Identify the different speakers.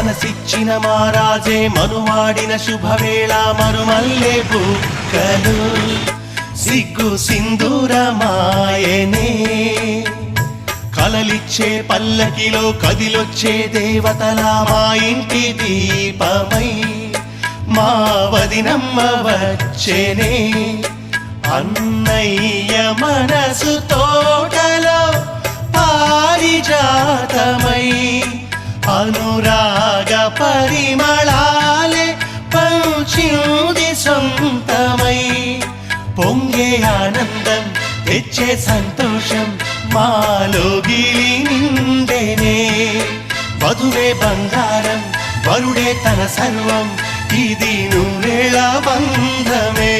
Speaker 1: మనసిచ్చిన మారాజే మనువాడిన శుభవేళ మరుమల్లే బుక్కలు సిగ్గు సింధూరమాయనే కలలిచ్చే పల్లకిలో కదిలొచ్చే దేవతలా మా ఇంటి దీపమై మా వదినమ్మ వచ్చేనే అన్నయ్య మనసు తోటలో పారిజాతమై అనురాగ పరిమళాలే పంచింది సొంతమై పొంగే ఆనందం తెచ్చే సంతోషం మాలోగిలి నిండేనే వధువే బంగారం వరుడే తన సర్వం ఇది నూరేళ్ళ బంధమే